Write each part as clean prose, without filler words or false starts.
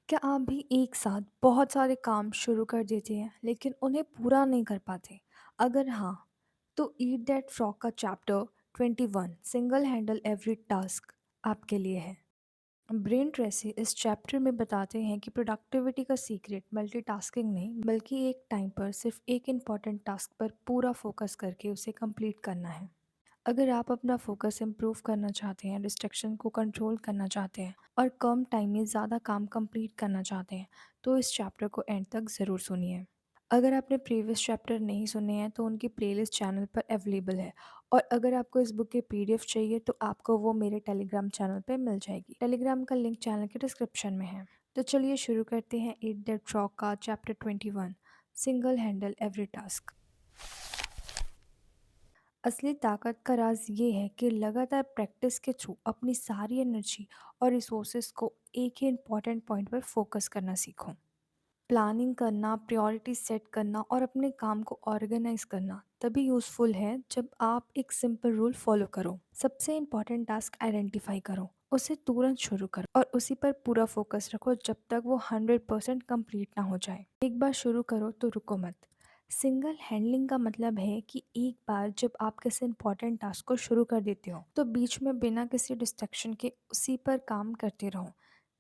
क्या आप भी एक साथ बहुत सारे काम शुरू कर देते हैं लेकिन उन्हें पूरा नहीं कर पाते? अगर हाँ, तो ईट दैट फ्रॉग का chapter 21 single handle every task आपके लिए है। ब्रेन ट्रेसी इस चैप्टर में बताते हैं कि प्रोडक्टिविटी का सीक्रेट मल्टीटास्किंग नहीं बल्कि एक टाइम पर सिर्फ एक इम्पॉर्टेंट टास्क पर पूरा फोकस करके उसे कंप्लीट करना है। अगर आप अपना फोकस इम्प्रूव करना चाहते हैं, डिस्ट्रैक्शन को कंट्रोल करना चाहते हैं और कम टाइम में ज़्यादा काम कंप्लीट करना चाहते हैं, तो इस चैप्टर को एंड तक ज़रूर सुनिए। अगर आपने प्रीवियस चैप्टर नहीं सुने हैं तो उनकी प्लेलिस्ट चैनल पर अवेलेबल है। और अगर आपको इस बुक की पीडीएफ चाहिए तो आपको वो मेरे टेलीग्राम चैनल पे मिल जाएगी। टेलीग्राम का लिंक चैनल के डिस्क्रिप्शन में है। तो चलिए शुरू करते हैं ईट दैट फ्रॉग का chapter 21 single handle every task. असली ताकत का राज ये है कि लगातार प्रैक्टिस के थ्रू अपनी सारी एनर्जी और रिसोर्सेज को एक ही इम्पॉर्टेंट पॉइंट पर फोकस करना सीखो। प्लानिंग करना, प्रायोरिटी सेट करना और अपने काम को ऑर्गेनाइज करना तभी यूज़फुल है जब आप एक सिंपल रूल फॉलो करो। सबसे इम्पॉर्टेंट टास्क आइडेंटिफाई करो, उसे तुरंत शुरू करो और उसी पर पूरा फोकस रखो जब तक वो 100% कंप्लीट ना हो जाए। एक बार शुरू करो तो रुको मत। सिंगल हैंडलिंग का मतलब है कि एक बार जब आप किसी इम्पॉर्टेंट टास्क को शुरू कर देते हो तो बीच में बिना किसी डिस्ट्रैक्शन के उसी पर काम करते रहो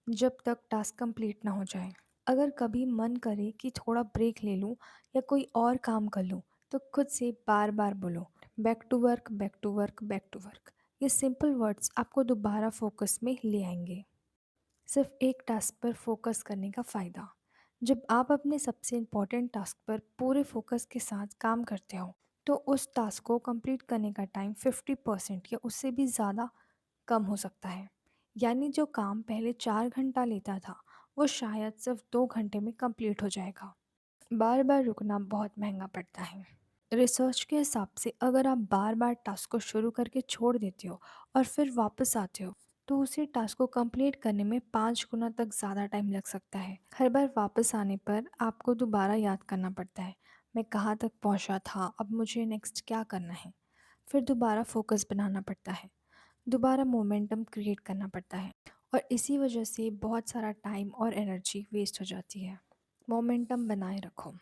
जब तक टास्क कंप्लीट ना हो जाए। अगर कभी मन करे कि थोड़ा ब्रेक ले लूँ या कोई और काम कर लूँ, तो खुद से बार बार बोलो, back to work, back to work, back to work. ये सिंपल वर्ड्स आपको दोबारा फोकस में ले आएंगे। सिर्फ एक टास्क पर फोकस करने का फ़ायदा। जब आप अपने सबसे इम्पोर्टेंट टास्क पर पूरे फोकस के साथ काम करते हो, तो उस टास्क को कंप्लीट करने का टाइम 50% या उससे भी ज़्यादा कम हो सकता है। यानी जो काम पहले 4 घंटा लेता था, वो शायद सिर्फ 2 घंटे में कंप्लीट हो जाएगा। बार बार रुकना बहुत महंगा पड़ता है। रिसर्च के हिसाब से अगर आप बार बार टास्क को शुरू करके छोड़ देते हो और फिर वापस आते हो, तो उसी टास्क को कंप्लीट करने में 5 गुना तक ज़्यादा टाइम लग सकता है। हर बार वापस आने पर आपको दोबारा याद करना पड़ता है, मैं कहाँ तक पहुँचा था, अब मुझे नेक्स्ट क्या करना है। फिर दोबारा फोकस बनाना पड़ता है, दोबारा मोमेंटम क्रिएट करना पड़ता है और इसी वजह से बहुत सारा टाइम और एनर्जी वेस्ट हो जाती है। मोमेंटम बनाए रखो।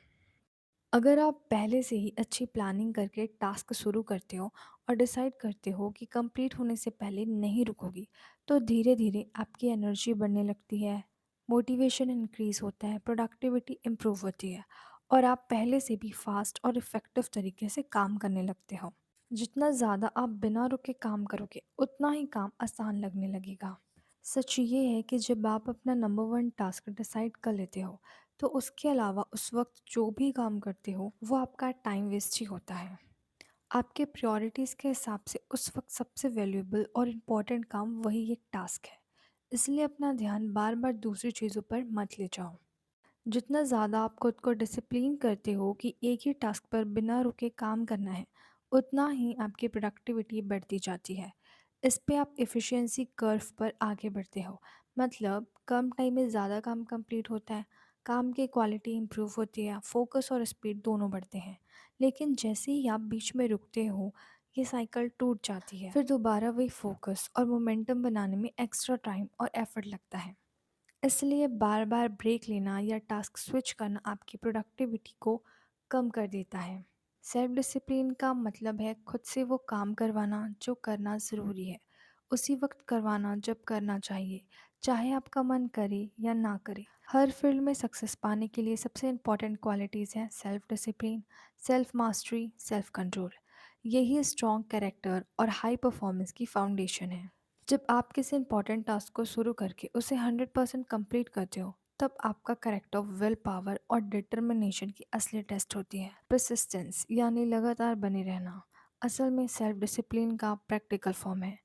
अगर आप पहले से ही अच्छी प्लानिंग करके टास्क शुरू करते हो और डिसाइड करते हो कि कंप्लीट होने से पहले नहीं रुकोगी, तो धीरे धीरे आपकी एनर्जी बढ़ने लगती है, मोटिवेशन इंक्रीज होता है, प्रोडक्टिविटी इम्प्रूव होती है और आप पहले से भी फास्ट और इफ़ेक्टिव तरीके से काम करने लगते हो। जितना ज़्यादा आप बिना रुके काम करोगे, उतना ही काम आसान लगने लगेगा। सच ये है कि जब आप अपना नंबर वन टास्क डिसाइड कर लेते हो, तो उसके अलावा उस वक्त जो भी काम करते हो वो आपका टाइम वेस्ट ही होता है। आपके प्रायोरिटीज़ के हिसाब से उस वक्त सबसे वैल्यूएबल और इम्पॉर्टेंट काम वही एक टास्क है। इसलिए अपना ध्यान बार बार दूसरी चीज़ों पर मत ले जाओ। जितना ज़्यादा आप खुद को डिसिप्लिन करते हो कि एक ही टास्क पर बिना रुके काम करना है, उतना ही आपकी प्रोडक्टिविटी बढ़ती जाती है। इस पे आप एफिशिएंसी कर्व पर आगे बढ़ते हो। मतलब कम टाइम में ज़्यादा काम कंप्लीट होता है, काम की क्वालिटी इंप्रूव होती है, फोकस और स्पीड दोनों बढ़ते हैं। लेकिन जैसे ही आप बीच में रुकते हो, ये साइकिल टूट जाती है। फिर दोबारा वही फोकस और मोमेंटम बनाने में एक्स्ट्रा टाइम और एफर्ट लगता है। इसलिए बार बार ब्रेक लेना या टास्क स्विच करना आपकी प्रोडक्टिविटी को कम कर देता है। सेल्फ डिसिप्लिन का मतलब है खुद से वो काम करवाना जो करना ज़रूरी है, उसी वक्त करवाना जब करना चाहिए, चाहे आपका मन करे या ना करे। हर फील्ड में सक्सेस पाने के लिए सबसे इम्पॉर्टेंट क्वालिटीज़ हैं self discipline, self mastery, self control. यही स्ट्रॉन्ग कैरेक्टर और हाई परफॉर्मेंस की फाउंडेशन है। जब आप किसी इंपॉर्टेंट टास्क को शुरू करके उसे 100% कंप्लीट करते हो, तब आपका करेक्टर विल पावर और डिटर्मिनेशन की असली टेस्ट होती है। परसिस्टेंस यानी लगातार बने रहना असल में सेल्फ डिसिप्लिन का प्रैक्टिकल फॉर्म है।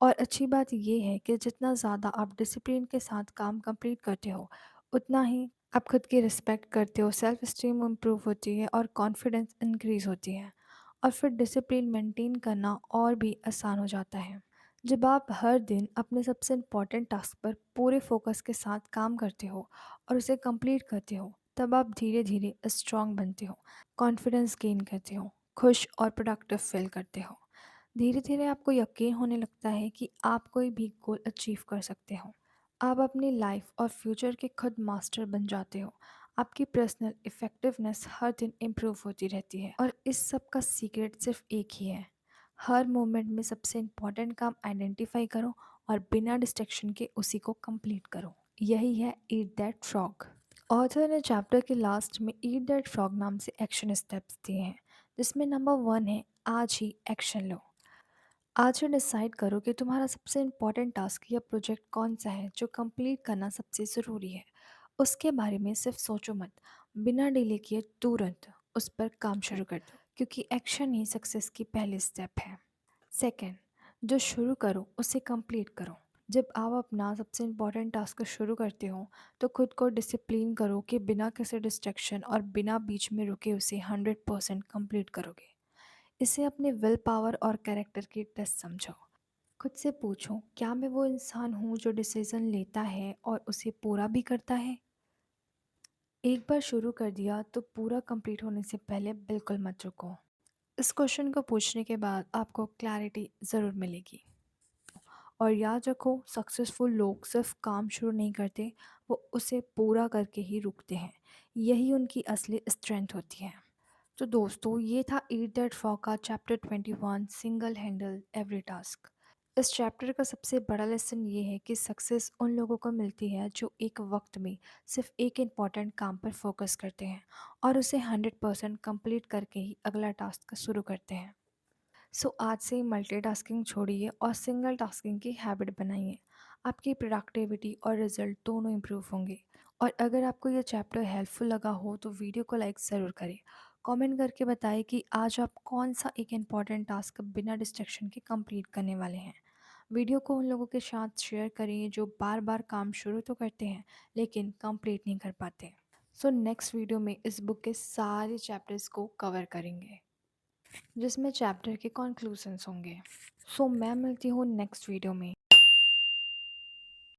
और अच्छी बात यह है कि जितना ज़्यादा आप डिसिप्लिन के साथ काम कंप्लीट करते हो, उतना ही आप खुद की रिस्पेक्ट करते हो, सेल्फ स्टीम इम्प्रूव होती है और कॉन्फिडेंस इंक्रीज होती है। और फिर डिसिप्लिन मेंटेन करना और भी आसान हो जाता है। जब आप हर दिन अपने सबसे इम्पोर्टेंट टास्क पर पूरे फोकस के साथ काम करते हो और उसे कंप्लीट करते हो, तब आप धीरे धीरे स्ट्रांग बनते हो, कॉन्फिडेंस गेन करते हो, खुश और प्रोडक्टिव फील करते हो। धीरे धीरे आपको यकीन होने लगता है कि आप कोई भी गोल अचीव कर सकते हो। आप अपनी लाइफ और फ्यूचर के खुद मास्टर बन जाते हो। आपकी पर्सनल इफ़ेक्टिवनेस हर दिन इम्प्रूव होती रहती है और इस सब का सीक्रेट सिर्फ एक ही है। हर मोमेंट में सबसे इम्पोर्टेंट काम आइडेंटिफाई करो और बिना डिस्ट्रैक्शन के उसी को कंप्लीट करो। यही है ईट दैट फ्रॉग। ऑथर ने चैप्टर के लास्ट में ईट दैट फ्रॉग नाम से एक्शन स्टेप्स दिए हैं, जिसमें नंबर 1 है आज ही एक्शन लो। आज ही डिसाइड करो कि तुम्हारा सबसे इम्पोर्टेंट टास्क या प्रोजेक्ट कौन सा है जो कंप्लीट करना सबसे ज़रूरी है। उसके बारे में सिर्फ सोचो मत, बिना डिले किए तुरंत उस पर काम शुरू कर दो, क्योंकि एक्शन ही सक्सेस की पहली स्टेप है। सेकंड, जो शुरू करो उसे कंप्लीट करो। जब आप अपना सबसे इम्पोर्टेंट टास्क शुरू करते हो तो खुद को डिसिप्लिन करो कि बिना किसी डिस्ट्रैक्शन और बिना बीच में रुके उसे 100% कंप्लीट करोगे। इसे अपने विल पावर और कैरेक्टर की टेस्ट समझो। खुद से पूछो, क्या मैं वो इंसान हूँ जो डिसीजन लेता है और उसे पूरा भी करता है। एक बार शुरू कर दिया तो पूरा कंप्लीट होने से पहले बिल्कुल मत रुको। इस क्वेश्चन को पूछने के बाद आपको क्लैरिटी ज़रूर मिलेगी। और याद रखो, सक्सेसफुल लोग सिर्फ काम शुरू नहीं करते, वो उसे पूरा करके ही रुकते हैं। यही उनकी असली स्ट्रेंथ होती है। तो दोस्तों, ये था ईट दैट फ्रॉग का chapter 21, single handle every task. इस चैप्टर का सबसे बड़ा लेसन ये है कि सक्सेस उन लोगों को मिलती है जो एक वक्त में सिर्फ एक इम्पॉर्टेंट काम पर फोकस करते हैं और उसे 100% कंप्लीट करके ही अगला टास्क शुरू करते हैं। सो आज से मल्टीटास्किंग छोड़िए और सिंगल टास्किंग की हैबिट बनाइए। आपकी प्रोडक्टिविटी और रिजल्ट दोनों इम्प्रूव होंगे। और अगर आपको ये चैप्टर हेल्पफुल लगा हो तो वीडियो को लाइक ज़रूर करें। कमेंट करके बताएं कि आज आप कौन सा एक इम्पॉर्टेंट टास्क बिना डिस्ट्रैक्शन के कंप्लीट करने वाले हैं। वीडियो को उन लोगों के साथ शेयर करें जो बार बार काम शुरू तो करते हैं लेकिन कंप्लीट नहीं कर पाते। सो नेक्स्ट वीडियो में इस बुक के सारे चैप्टर्स को कवर करेंगे, जिसमें चैप्टर के कॉन्क्लूजन्स होंगे। सो मैं मिलती हूँ नेक्स्ट वीडियो में।